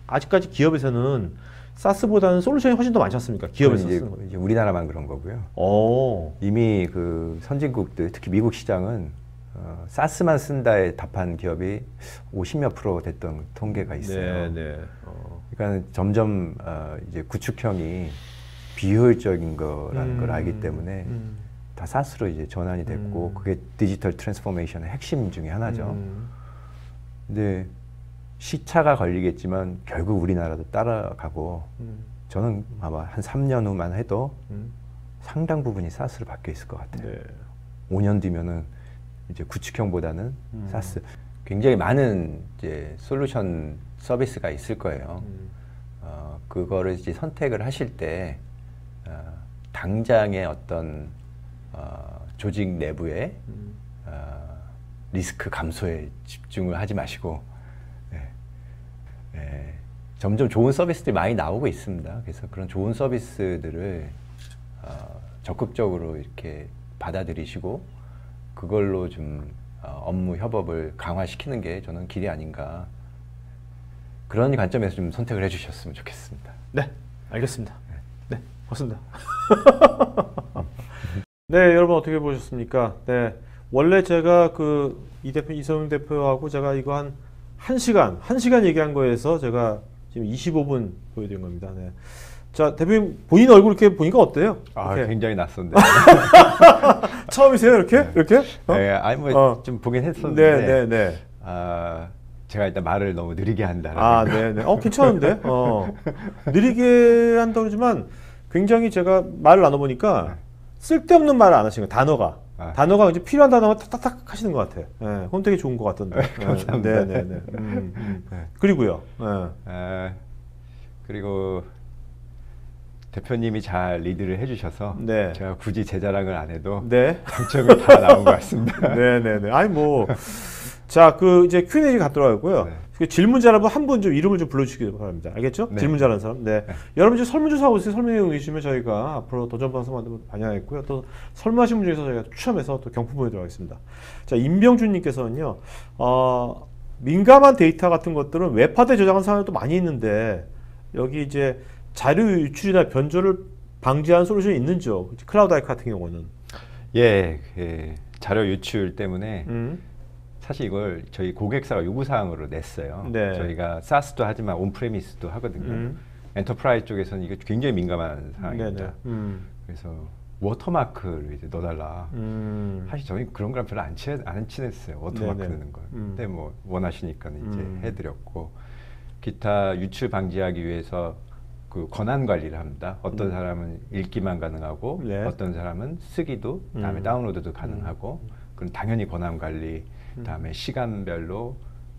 아직까지 기업에서는 사스보다는 솔루션이 훨씬 더 많지 않습니까? 기업에서 쓰는 거. 이제 우리나라만 그런 거고요. 이미 그 선진국들, 특히 미국 시장은 사스만 쓴다에 답한 기업이 50몇 % 됐던 통계가 있어요. 그러니까 점점 이제 구축형이 비효율적인 거라는 걸 알기 때문에 다 사스로 이제 전환이 됐고 그게 디지털 트랜스포메이션의 핵심 중에 하나죠. 근데 시차가 걸리겠지만 결국 우리나라도 따라가고 저는 아마 한 3년 후만 해도 상당 부분이 사스로 바뀌어 있을 것 같아요. 5년 뒤면은 이제 구축형보다는 사스 굉장히 많은 이제 솔루션 서비스가 있을 거예요. 그거를 이제 선택을 하실 때 당장의 어떤 조직 내부의 리스크 감소에 집중을 하지 마시고 점점 좋은 서비스들이 많이 나오고 있습니다. 그래서 그런 좋은 서비스들을 적극적으로 이렇게 받아들이시고 그걸로 좀 업무 협업을 강화시키는 게 저는 길이 아닌가 그런 관점에서 좀 선택을 해주셨으면 좋겠습니다. 네, 알겠습니다. 네, 고맙습니다. 네, 여러분 어떻게 보셨습니까? 네, 원래 제가 이성윤 대표하고 제가 이거 한 시간 얘기한 거에서 제가 지금 25분 보여드린 겁니다. 자, 대표님 본인 얼굴 이렇게 보니까 어때요? 아, 이렇게. 굉장히 낯선데. 처음이세요, 이렇게? 이렇게? 네, 아니 뭐 좀 보긴 했었는데. 네. 아, 제가 일단 말을 너무 느리게 한다라는 아, 거. 네. 괜찮은데. 느리게 한다고 그러지만 굉장히 제가 말을 나눠보니까 쓸데없는 말을 안 하시는 거예요. 단어가. 단어가 이제 필요한 단어만 탁탁탁 하시는 것 같아요. 네, 그건 되게 좋은 것 같던데. 감사합니다. 네. 그리고요. 그리고 대표님이 잘 리드를 해주셔서 네. 제가 굳이 제 자랑을 안 해도 네. 장점이 다 나온 것 같습니다. 네네네. 아니 뭐. 자, 이제 Q&A 갖도록 하고요. 네. 그 질문 잘하면 한 분 좀 이름을 좀 불러주시기 바랍니다. 알겠죠? 네. 질문 잘하는 사람. 네. 여러분 이제 설문조사 하고 있어요. 설문해 주시면 저희가 앞으로 도전 방송 만들면 반영하겠고요. 또 설문하신 분 중에서 저희가 추첨해서 또 경품 보내드리도록 하겠습니다. 자, 임병준님께서는요. 민감한 데이터 같은 것들은 웹하드에 저장한 사람도 많이 있는데 여기 이제 자료 유출이나 변조를 방지하는 솔루션이 있는지요? 클라우드 아이크 같은 경우는. 예, 자료 유출 때문에 사실 이걸 저희 고객사가 요구사항으로 냈어요. 네. 저희가 SaaS도 하지만 온프레미스도 하거든요. 엔터프라이즈 쪽에서는 이게 굉장히 민감한 사항입니다. 그래서 워터마크를 이제 넣어달라. 사실 저희 그런 거랑 별로 안 친했어요. 워터마크 넣는 걸. 근데 뭐 원하시니까 이제 해드렸고, 기타 유출 방지하기 위해서 그 권한 관리를 합니다. 어떤 사람은 읽기만 가능하고, 네. 어떤 사람은 쓰기도, 다음에 다운로드도 가능하고, 그럼 당연히 권한 관리, 다음에 시간별로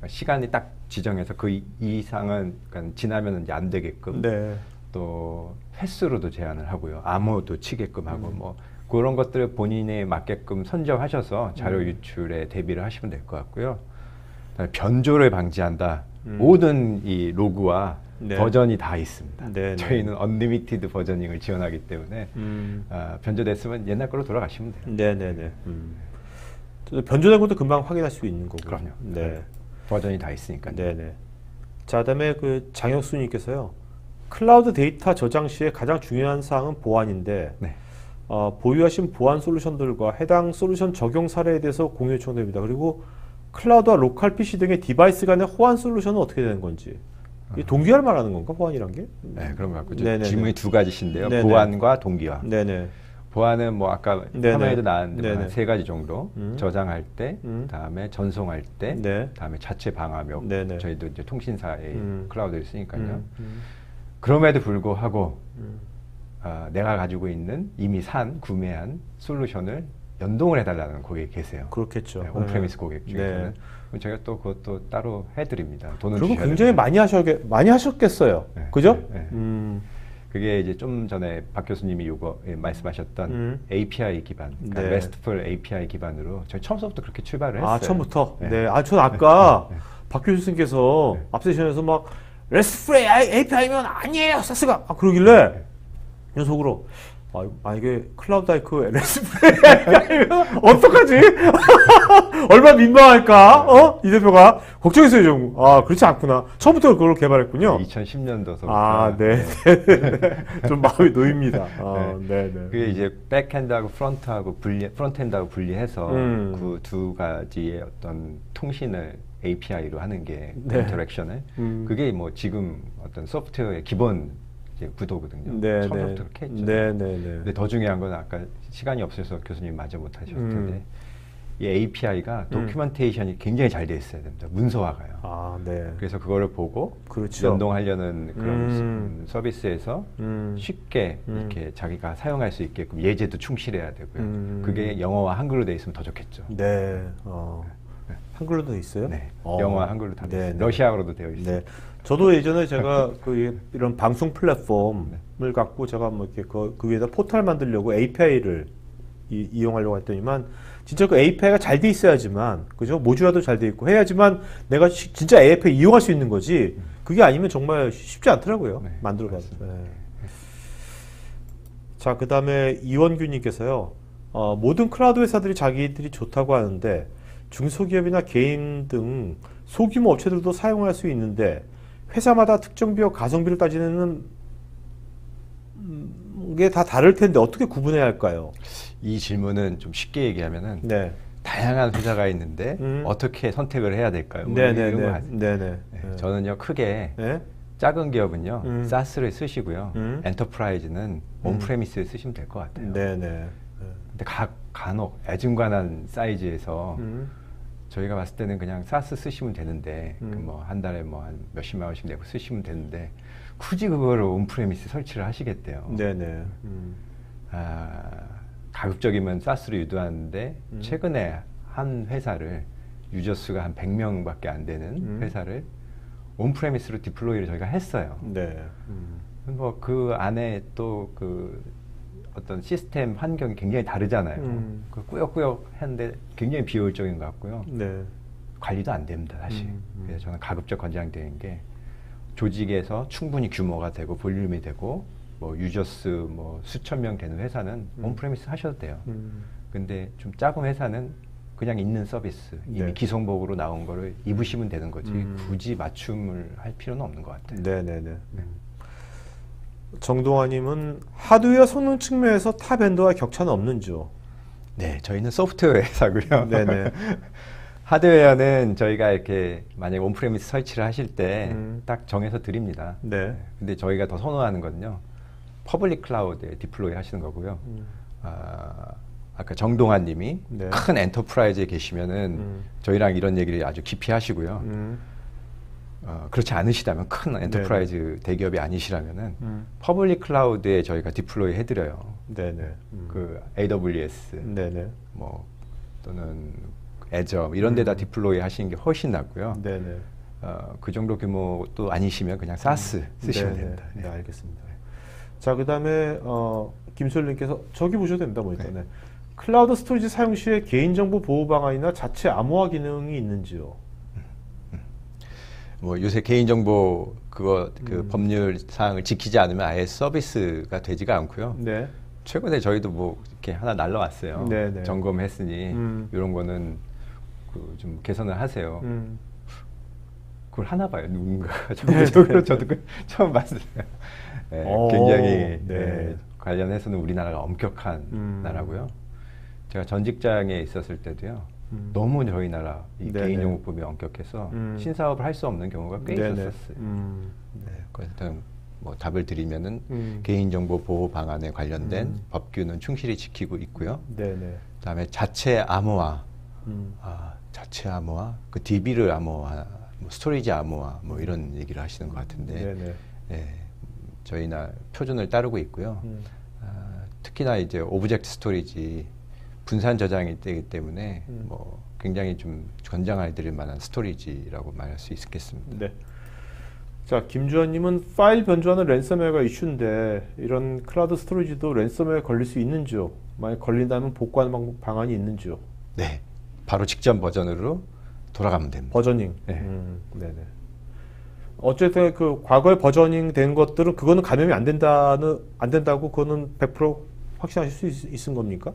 시간이 딱 지정해서 그 이상은 그러니까 지나면 이제 안 되게끔. 네. 또 횟수로도 제한을 하고요. 암호도 치게끔 하고 뭐 그런 것들을 본인에 맞게끔 선정하셔서 자료 유출에 대비를 하시면 될 것 같고요. 그다음에 변조를 방지한다. 모든 이 로그와 네. 버전이 다 있습니다. 네, 저희는 언리미티드 버저닝을 지원하기 때문에 변조됐으면 옛날 거로 돌아가시면 돼요. 네네네. 변조된 것도 금방 확인할 수 있는 거고. 그럼요. 네. 버전이 다 있으니까요. 네네. 자, 그다음에 그 장혁수님께서요. 클라우드 데이터 저장 시에 가장 중요한 사항은 보안인데 네. 보유하신 보안 솔루션들과 해당 솔루션 적용 사례에 대해서 공유 요청됩니다. 그리고 클라우드와 로컬 PC 등의 디바이스 간의 호환 솔루션은 어떻게 되는 건지. 이게 동기화를 말하는 건가? 보안이란 게? 네, 그런 것 같고 네네네. 질문이 두 가지신데요. 네네. 보안과 동기화. 네네. 보안은 뭐 아까 네네. 화면에도 나왔는데 네네. 한 세 가지 정도. 저장할 때, 다음에 전송할 때, 네. 다음에 자체 방화벽. 네네. 저희도 이제 통신사의 클라우드를 쓰니까요. 그럼에도 불구하고 내가 가지고 있는 이미 구매한 솔루션을 연동을 해달라는 고객이 계세요. 그렇겠죠. 네, 온프레미스 고객 중에서는. 네. 그럼 저희가 또 그것도 따로 해드립니다. 돈을 그리고 주셔야 굉장히 됩니다. 많이 하셨겠어요. 네, 그죠? 네, 네. 그게 이제 좀 전에 박 교수님이 말씀하셨던 API 기반, 그러니까 네. RESTful API 기반으로 저희 처음부터 그렇게 출발을 했어요. 처음부터? 네. 네. 전 아까 네. 박 교수님께서 앞 세션에서 막 RESTful API면 아니에요, 사스가. 그러길래 연속으로 이게 클라우드 아이크 RESTful API면 어떡하지? 얼마나 민망할까? 이 대표가 걱정했어요, 좀. 그렇지 않구나. 처음부터 그걸 개발했군요. 2010년도서부터. 네. 좀 마음이 놓입니다. 네. 그게 이제 백핸드하고 프론트엔드하고 분리해서 그 두 가지의 어떤 통신을 API로 하는 게 네. 인터랙션을 그게 뭐 지금 어떤 소프트웨어의 기본 이제 구도거든요. 네, 처음부터 그렇게 했죠. 네. 근데 더 중요한 건 아까 시간이 없어서 교수님 마저 못 하셨을 텐데 이 API가 도큐멘테이션이 굉장히 잘 돼 있어야 됩니다. 문서화가요. 네. 그래서 그거를 보고 그렇죠. 연동하려는 그런 서비스에서 쉽게 이렇게 자기가 사용할 수 있게끔 예제도 충실해야 되고요. 그게 영어와 한글로 돼 있으면 더 좋겠죠. 네. 한글로도 돼 있어요? 네. 영어와 한글로 다 돼 네, 있어요. 네. 러시아어로도 되어 있어요. 네. 저도 예전에 제가 이런 방송 플랫폼을 갖고 제가 뭐 이렇게 그 위에다 포털 만들려고 API를 이용하려고 했더니만 진짜 그 API가 잘 돼 있어야지만, 그죠? 모듈화도 잘 돼 있고 해야지만 내가 진짜 API 이용할 수 있는 거지. 그게 아니면 정말 쉽지 않더라고요. 네, 만들어봐도. 네. 자, 그 다음에 이원규님께서요. 모든 클라우드 회사들이 자기들이 좋다고 하는데 중소기업이나 개인 등 소규모 업체들도 사용할 수 있는데 회사마다 특정 비용 가성비를 따지는 게 다 다를 텐데 어떻게 구분해야 할까요? 이 질문은 좀 쉽게 얘기하면은 네. 다양한 회사가 있는데 어떻게 선택을 해야 될까요? 뭐 네네네. 이런 거 네네. 저는요 크게 네. 작은 기업은요, SaaS를 쓰시고요, 엔터프라이즈는 음. 온프레미스를 쓰시면 될 것 같아요. 네네. 근데 간혹 애증관한 사이즈에서 저희가 봤을 때는 그냥 SaaS 쓰시면 되는데, 뭐 한 달에 뭐 한 몇십만 원씩 내고 쓰시면 되는데, 굳이 그거를 온프레미스 설치를 하시겠대요. 네네. 가급적이면 SaaS로 유도하는데, 최근에 한 회사를 유저 수가 한 100명밖에 안 되는 회사를 온프레미스로 디플로이를 저희가 했어요. 네. 뭐 그 안에 또 그 어떤 시스템 환경이 굉장히 다르잖아요. 그 꾸역꾸역 했는데 굉장히 비효율적인 것 같고요. 네. 관리도 안 됩니다, 사실. 그래서 저는 가급적 권장되는 게 조직에서 충분히 규모가 되고 볼륨이 되고 뭐 유저 수 뭐 수천 명 되는 회사는 온프레미스 하셔도 돼요. 근데 좀 작은 회사는 그냥 있는 서비스, 이미 네. 기성복으로 나온 거를 입으시면 되는 거지 굳이 맞춤을 할 필요는 없는 것 같아요. 네네네. 정동환님은 하드웨어 성능 측면에서 타 벤더와 격차는 없는지요? 네, 저희는 소프트웨어 회사고요. 네네. 하드웨어는 저희가 이렇게 만약 온프레미스 설치를 하실 때 딱 정해서 드립니다. 네. 근데 저희가 더 선호하는 건요, 퍼블릭 클라우드에 디플로이 하시는 거고요. 아까 정동환 님이 네. 큰 엔터프라이즈에 계시면은 저희랑 이런 얘기를 아주 깊이 하시고요. 그렇지 않으시다면 큰 엔터프라이즈 대기업이 아니시라면은 퍼블릭 클라우드에 저희가 디플로이 해드려요. 네네. 그 AWS 네네. 뭐 또는 애저 이런 데다 디플로이 하시는 게 훨씬 낫고요. 네네. 그 정도 규모도 아니시면 그냥 SaaS 쓰시면 네네. 됩니다. 네, 알겠습니다. 자, 그 다음에 김솔님께서 저기 보셔도 됩니다. 모니터. 네. 클라우드 스토리지 사용 시에 개인정보 보호 방안이나 자체 암호화 기능이 있는지요? 뭐 요새 개인정보 그 법률 사항을 지키지 않으면 아예 서비스가 되지가 않고요. 네. 최근에 저희도 뭐 이렇게 하나 날라왔어요. 네네. 점검했으니 이런 거는 그 좀 개선을 하세요. 그걸 하나 봐요, 누군가가. 저도 처음 봤어요. 네, 굉장히 네. 관련해서는 우리나라가 엄격한 나라고요. 제가 전 직장에 있었을 때도요, 너무 저희 나라 이 네네. 개인정보법이 엄격해서 신사업을 할 수 없는 경우가 꽤 네네. 있었어요. 네, 그래서 뭐 답을 드리면은 개인정보 보호 방안에 관련된 법규는 충실히 지키고 있고요. 네네. 그다음에 자체 암호화, 자체 암호화, 그 DB를 암호화, 뭐 스토리지 암호화, 뭐 이런 얘기를 하시는 것 같은데, 네네. 네, 저희나 표준을 따르고 있고요. 특히나 이제 오브젝트 스토리지 분산 저장이 되기 때문에 뭐 굉장히 좀 권장해 드릴 만한 스토리지라고 말할 수 있겠습니다. 네. 자, 김주환님은 파일 변조하는 랜섬웨어가 이슈인데 이런 클라우드 스토리지도 랜섬웨어에 걸릴 수 있는지요? 만약 걸린다면 복구하는 방안이 있는지요? 네, 바로 직전 버전으로 돌아가면 됩니다. 버저닝. 네. 네네. 어쨌든 그 과거에 버저닝 된 것들은 그거는 감염이 안 된다고 그거는 100% 확신하실 수 있은 겁니까?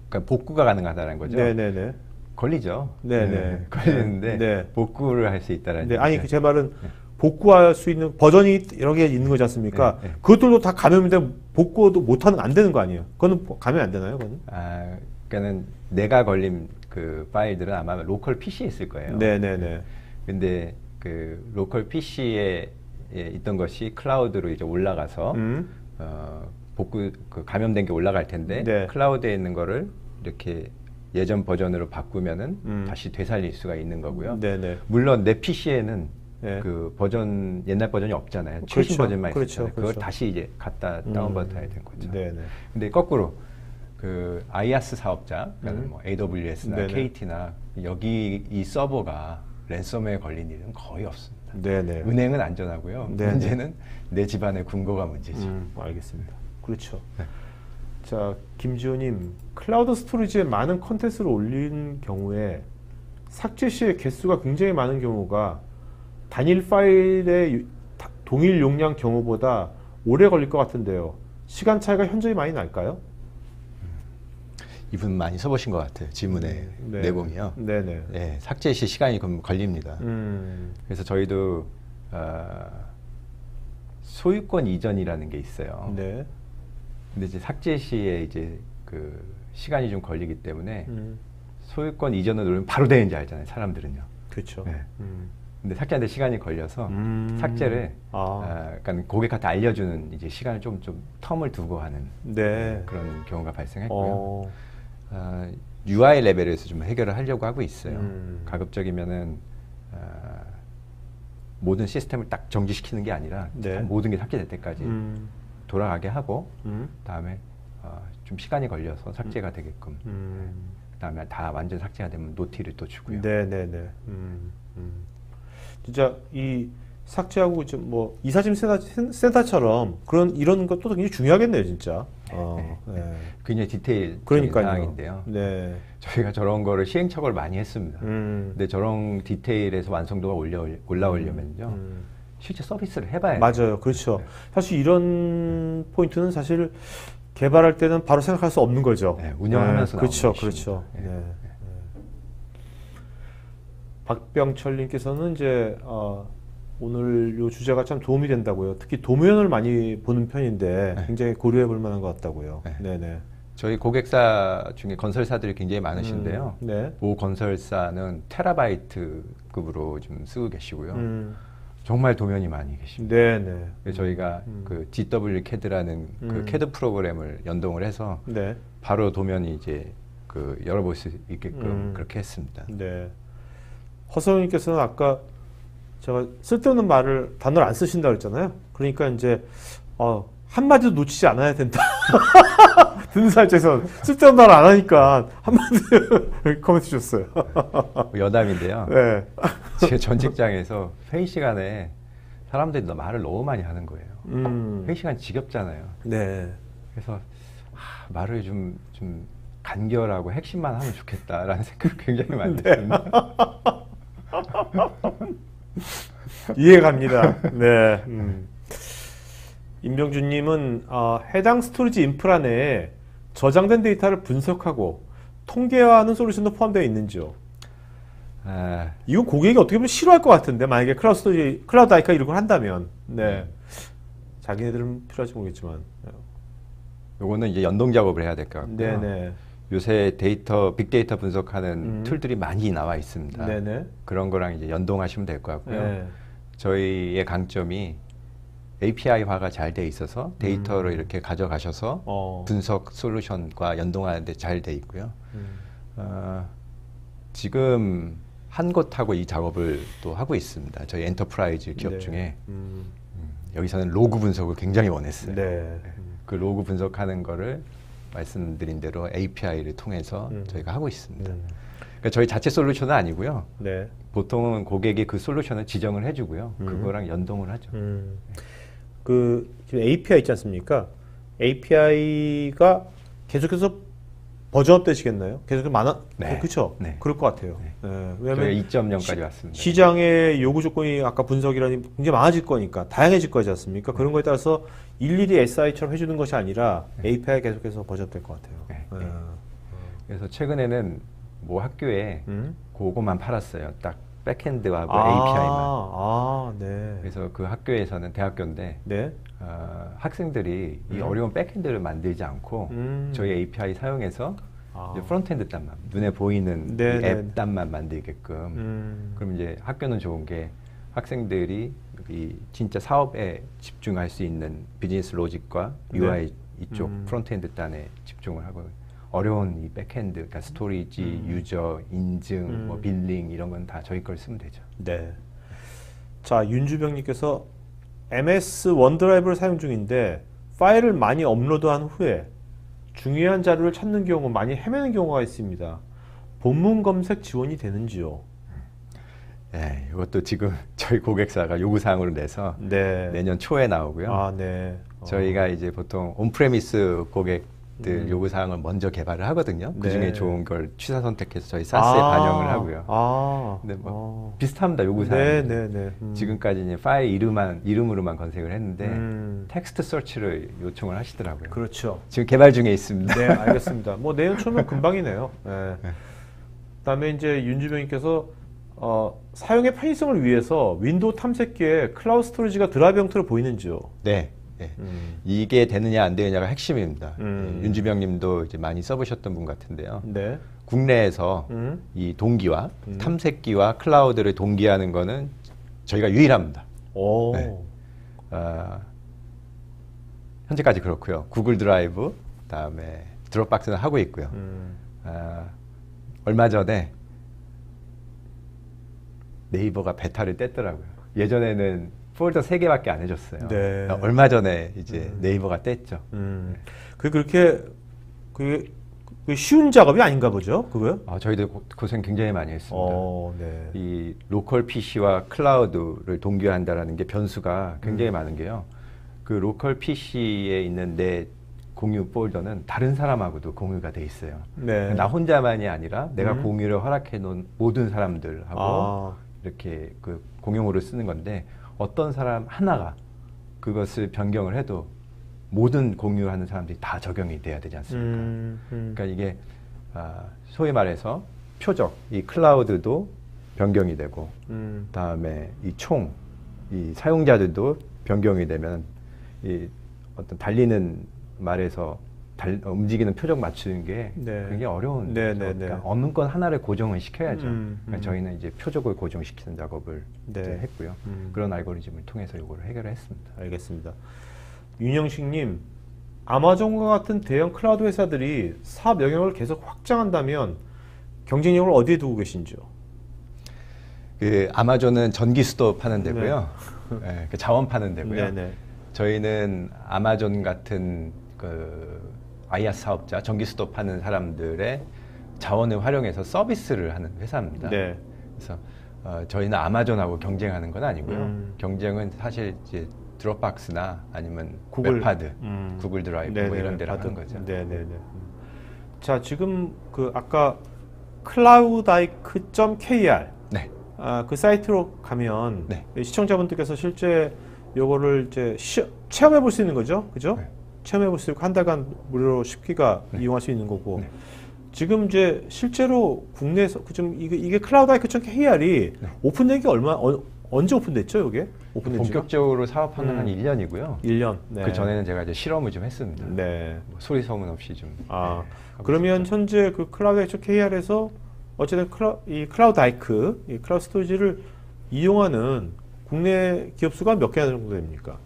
그러니까 복구가 가능하다는 거죠. 네네네. 걸리죠. 네네. 네, 걸리는데 네. 복구를 할 수 있다라는. 네, 아니 제 말은 복구할 수 있는 버전이 여러 개 있는 거지 않습니까? 네, 네. 그것들도 다 감염이 되면 복구도 못하는 안 되는 거 아니에요? 그거는 감염이 안 되나요? 그거는? 그러니까는 내가 걸린 그 파일들은 아마 로컬 PC에 있을 거예요. 네네네. 근데 그 로컬 PC에 있던 것이 클라우드로 이제 올라가서 복구 그 감염된 게 올라갈 텐데 네. 클라우드에 있는 거를 이렇게 예전 버전으로 바꾸면은 다시 되살릴 수가 있는 거고요. 네네. 물론 내 PC에는 네. 그 버전 옛날 버전이 없잖아요. 그렇죠. 최신 버전만 그렇죠. 있잖아요. 그걸 그렇죠. 다시 이제 갖다 다운받아야 되는 거죠. 네네. 근데 거꾸로 그 IaaS 사업자, 그러니까 뭐 AWS나 네네. KT나 여기 이 서버가 랜섬웨어에 걸린 일은 거의 없습니다. 네네. 은행은 안전하고요. 네네. 문제는 내 집안의 궁궐가 문제죠. 알겠습니다. 그렇죠. 자, 김지호님, 클라우드 스토리지에 많은 컨텐츠를 올린 경우에 삭제 시에 개수가 굉장히 많은 경우가 단일 파일의 동일 용량 경우보다 오래 걸릴 것 같은데요. 시간 차이가 현저히 많이 날까요? 이분 많이 써보신 것 같아요. 지문의 네. 내공이요. 네네. 네, 삭제 시 시간이 걸립니다. 그래서 저희도 소유권 이전이라는 게 있어요. 네. 근데 이제 삭제 시에 이제 그 시간이 좀 걸리기 때문에 소유권 이전을 누르면 바로 되는지 알잖아요. 사람들은요. 그렇죠. 네. 근데 삭제하는데 시간이 걸려서 삭제를 약간 고객한테 알려주는 이제 시간을 좀 텀을 두고 하는 네. 그런 경우가 발생했고요. UI 레벨에서 좀 해결을 하려고 하고 있어요. 가급적이면은 모든 시스템을 딱 정지시키는 게 아니라 네. 모든 게 삭제될 때까지 돌아가게 하고 다음에 좀 시간이 걸려서 삭제가 되게끔 그다음에 다 완전 삭제가 되면 노티를 또 주고요. 네네네. 진짜 이 삭제하고 좀 뭐 이사짐 센터처럼 이런 것도 굉장히 중요하겠네요, 진짜. 네. 굉장히 디테일적인 그러니까요. 상황인데요. 네. 저희가 저런 거를 시행착오를 많이 했습니다. 근데 저런 디테일에서 완성도가 올라오려면요. 실제 서비스를 해봐야 돼요. 맞아요. 그렇죠. 사실 이런 포인트는 사실 개발할 때는 바로 생각할 수 없는 거죠. 네, 운영하면서 그렇죠. 나오는 그렇죠. 네. 네. 박병철님께서는 이제 오늘 요 주제가 참 도움이 된다고요. 특히 도면을 많이 보는 편인데 굉장히 고려해 볼 만한 것 같다고요. 네네. 저희 고객사 중에 건설사들이 굉장히 많으신데요. 네. 모 건설사는 테라바이트급으로 좀 쓰고 계시고요. 정말 도면이 많이 계십니다. 네네. 그래서 저희가 그 GW CAD라는 그 CAD 프로그램을 연동을 해서 네. 바로 도면이 이제 그 열어볼 수 있게끔 그렇게 했습니다. 네. 허성님께서는 아까 제가 쓸데없는 단어를 안 쓰신다 그랬잖아요. 그러니까 이제 한마디도 놓치지 않아야 된다. 듣는 사람께서 쓸데없는 단어 안 하니까 한마디 코멘트 주셨어요. 여담인데요. 네. 제 전 직장에서 회의 시간에 사람들이 말을 너무 많이 하는 거예요. 회의 시간 지겹잖아요. 네. 그래서 말을 좀 간결하고 핵심만 하면 좋겠다라는 생각을 굉장히 많이 했습니다. 이해갑니다. 네. 임병준님은 해당 스토리지 인프라 내에 저장된 데이터를 분석하고 통계화하는 솔루션도 포함되어 있는지요? 이거 고객이 어떻게 보면 싫어할 것 같은데 만약에 클라우드 아이카 이런 걸 한다면 네. 자기네들은 필요할지 모르겠지만 요거는 이제 연동 작업을 해야 될 것 같고요. 네네. 요새 빅데이터 분석하는 툴들이 많이 나와 있습니다. 네네. 그런 거랑 이제 연동하시면 될 것 같고요. 네. 저희의 강점이 API화가 잘 돼 있어서 데이터를 이렇게 가져가셔서 분석 솔루션과 연동하는데 잘 돼 있고요. 지금 한 곳하고 이 작업을 또 하고 있습니다. 저희 엔터프라이즈 기업 네. 중에 여기서는 로그 분석을 굉장히 원했어요. 네. 그 로그 분석하는 거를 말씀드린 대로 API를 통해서 저희가 하고 있습니다. 그러니까 저희 자체 솔루션은 아니고요. 네. 보통은 고객이 그 솔루션을 지정을 해주고요. 그거랑 연동을 하죠. 지금 API 있지 않습니까? API가 계속해서 버전업 되시겠나요? 계속 네. 그렇죠? 네. 그럴 것 같아요. 네. 네. 왜냐하면 저희 2.0까지 왔습니다. 시장의 요구 조건이 아까 분석이라니 굉장히 많아질 거니까 다양해질 거지 않습니까? 그런 거에 따라서 일일이 SI처럼 해주는 것이 아니라 API 계속해서 버전업 될 것 같아요. 네. 그래서 최근에는 뭐 학교에 그거만 팔았어요. 딱 백핸드하고 API만. 네. 그래서 그 학교에서는 대학교인데 네. 학생들이 이 어려운 백핸드를 만들지 않고 저희 API 사용해서 이제 프론트엔드 단만 눈에 보이는 앱 단만 만들게끔 그럼 이제 학교는 좋은 게 학생들이 이 진짜 사업에 집중할 수 있는 비즈니스 로직과 UI 이쪽 프론트엔드 단에 집중을 하고 어려운 이 백핸드, 그러니까 스토리지, 유저, 인증, 뭐 빌링 이런 건 다 저희 걸 쓰면 되죠. 네. 자, 윤주병님께서 MS 원드라이브를 사용 중인데 파일을 많이 업로드한 후에 중요한 자료를 찾는 경우 많이 헤매는 경우가 있습니다. 본문 검색 지원이 되는지요? 네, 이것도 지금 저희 고객사가 요구사항으로 내서 내년 초에 나오고요. 네. 저희가 이제 보통 온프레미스 고객들 요구사항을 먼저 개발을 하거든요. 그 중에 좋은 걸 취사 선택해서 저희 사스에 반영을 하고요. 근데 뭐 비슷합니다, 요구사항. 지금까지 이제 파일 이름으로만 검색을 했는데 텍스트 서치를 요청을 하시더라고요. 그렇죠. 지금 개발 중에 있습니다. 네, 알겠습니다. 뭐 내년 초면 금방이네요. 네. 그다음에 이제 윤주병님께서 사용의 편의성을 위해서 윈도우 탐색기에 클라우드 스토리지가 드라이브 형태로 보이는지요? 네. 이게 되느냐 안 되느냐가 핵심입니다. 윤주병 님도 이제 많이 써보셨던 분 같은데요. 국내에서 이 동기화, 탐색기와 클라우드를 동기하는 거는 저희가 유일합니다. 오. 네. 현재까지 그렇고요. 구글 드라이브, 그다음에 드롭박스는 하고 있고요. 얼마 전에 네이버가 베타를 뗐더라고요. 예전에는 폴더 3개밖에 안 해줬어요. 네. 얼마 전에 이제 네이버가 뗐죠. 그렇게 그 쉬운 작업이 아닌가 보죠, 그거요? 저희도 고생 굉장히 많이 했습니다. 네. 이 로컬 PC와 클라우드를 동기화한다라는 게 변수가 굉장히 많은 게요. 그 로컬 PC에 있는 내 공유 폴더는 다른 사람하고도 공유가 돼 있어요. 네. 나 혼자만이 아니라 내가 공유를 허락해 놓은 모든 사람들하고 이렇게 그 공용으로 쓰는 건데 어떤 사람 하나가 그것을 변경을 해도 모든 공유하는 사람들이 다 적용이 돼야 되지 않습니까? 그러니까 이게 소위 말해서 표적, 이 클라우드도 변경이 되고 다음에 이 이 사용자들도 변경이 되면 이 어떤 달리는 말에서 움직이는 표적 맞추는 게 네. 굉장히 어려운 네, 거죠. 네, 네. 그러니까 없는 건 하나를 고정을 시켜야죠. 그러니까 저희는 이제 표적을 고정시키는 작업을 네. 이제 했고요. 그런 알고리즘을 통해서 이거를 해결했습니다. 알겠습니다. 윤영식님, 아마존과 같은 대형 클라우드 회사들이 사업 영역을 계속 확장한다면 경쟁력을 어디에 두고 계신지요? 그 아마존은 전기 수도 파는 데고요. 네, 그 자원 파는 데고요. 네네. 저희는 아마존 같은 그 IaaS 사업자, 전기 수도 파는 사람들의 자원을 활용해서 서비스를 하는 회사입니다. 네. 그래서 저희는 아마존하고 경쟁하는 건 아니고요. 경쟁은 사실 이제 드롭박스나 아니면 웹파드, 구글 드라이브 뭐 이런 데랑 하는 거죠. 네네네. 자, 지금 그 아까 cloudike.kr 네. 그 사이트로 가면 네. 시청자분들께서 실제 요거를 이제 체험해 볼 수 있는 거죠, 그죠? 네. 체험해 볼 수 있고 한 달간 무료로 10기가 이용할 수 있는 거고. 네. 지금 이제 실제로 국내에서 좀 이게 cloudike.kr이 오픈된 게 언제 오픈됐죠, 이게? 오픈된 지가? 본격적으로 사업하는 한 1년이고요. 1년. 네. 그 전에는 제가 이제 실험을 좀 했습니다. 네. 뭐 소리 소문 없이 좀. 하고 그러면 있었죠. 현재 그 cloudike.kr에서 어쨌든 이 클라우다이크, 이 클라우드 스토리지를 이용하는 국내 기업 수가 몇 개 정도 됩니까?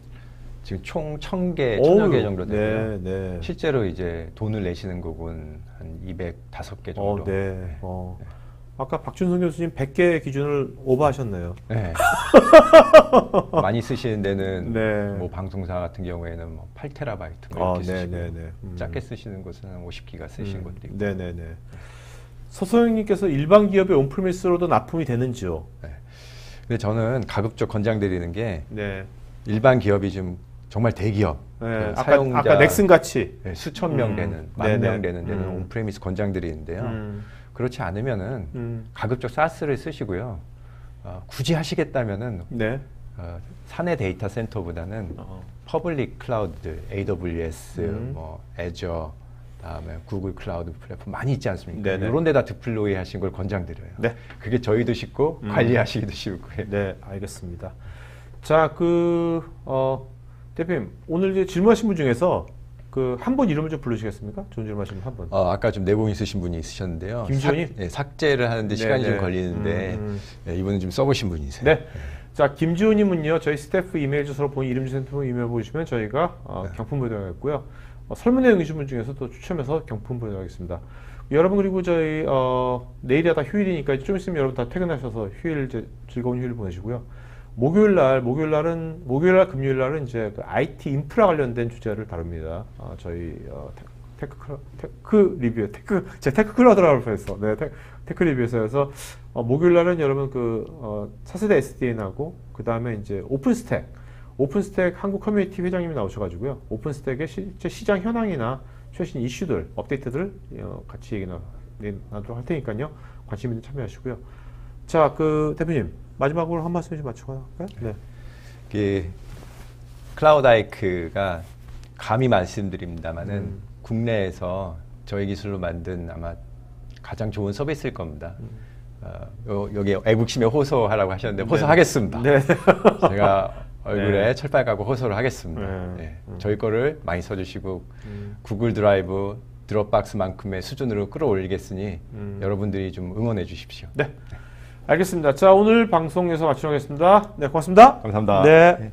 지금 총 1000개, 1000여 개 정도 되고요. 네. 실제로 이제 돈을 내시는 곳은 한 205개 정도. 네. 아까 박준성 교수님 100개 기준을 오버하셨네요. 네. 많이 쓰시는 데는 네. 뭐 방송사 같은 경우에는 뭐 8테라바이트 뭐 이렇게 쓰시고 네네네. 작게 쓰시는 곳은 한 50기가 쓰시는 것도 있고. 네네네. 서소영님께서 일반 기업의 온프리미스로도 납품이 되는지요? 네. 근데 저는 가급적 권장드리는 게 네. 일반 기업이 좀 정말 대기업, 네. 그 사용자 아까 넥슨 같이. 수천 명 되는, 네네. 10,000명 되는 데는 온프리미스 권장드리는데요. 그렇지 않으면은 가급적 사스를 쓰시고요. 굳이 하시겠다면은 네. 사내 데이터 센터보다는 퍼블릭 클라우드들, AWS, 뭐 애저, 다음에 구글 클라우드 플랫폼 많이 있지 않습니까? 네네. 이런 데다 디플로이 하신 걸 권장드려요. 네. 그게 저희도 쉽고 관리하시기도 쉽고. 네, 알겠습니다. 자, 대표님, 오늘 이제 질문하신 분 중에서 한 분 이름을 좀 부르시겠습니까? 좋은 질문하신 분 한 분. 아까 좀 내공 있으신 분이 있으셨는데요. 김지훈님? 삭제를 하는데 시간이 네네. 좀 걸리는데 이분은 좀 써보신 분이세요. 네. 자, 김지훈님은요, 저희 스태프 이메일 주소로 본인 이름 주소 이메일 보시면 저희가 경품 보내드리겠고요. 설문 내용 주신 분 중에서 또 추첨해서 경품 보내드리겠습니다. 여러분, 그리고 저희 내일이 다 휴일이니까 좀 있으면 여러분 다 퇴근하셔서 즐거운 휴일 보내시고요. 목요일 날, 금요일 날은 이제 그 IT 인프라 관련된 주제를 다룹니다. 저희 테크 리뷰, 테크 클라우드라고 해서, 네, 테크 리뷰에서 목요일 날은 여러분 차세대 SDN하고 그 다음에 이제 오픈스택 한국 커뮤니티 회장님이 나오셔가지고요. 오픈스택의 실제 시장 현황이나 최신 이슈들, 업데이트들 같이 얘기 나누도록 할 테니까요. 관심 있는 참여하시고요. 자, 대표님 마지막으로 한 말씀 좀 마치고 할까요? 네. 클라우다이크가 감히 말씀드립니다만은 국내에서 저희 기술로 만든 아마 가장 좋은 서비스일 겁니다. 여기 애국심에 호소하라고 하셨는데 호소하겠습니다. 네. 제가 얼굴에 네. 철발 가고 호소를 하겠습니다. 네. 저희 거를 많이 써주시고 구글 드라이브, 드롭박스만큼의 수준으로 끌어올리겠으니 여러분들이 좀 응원해 주십시오. 네. 알겠습니다. 자, 오늘 방송 여기서 마치도록 하겠습니다. 네, 고맙습니다. 감사합니다. 네.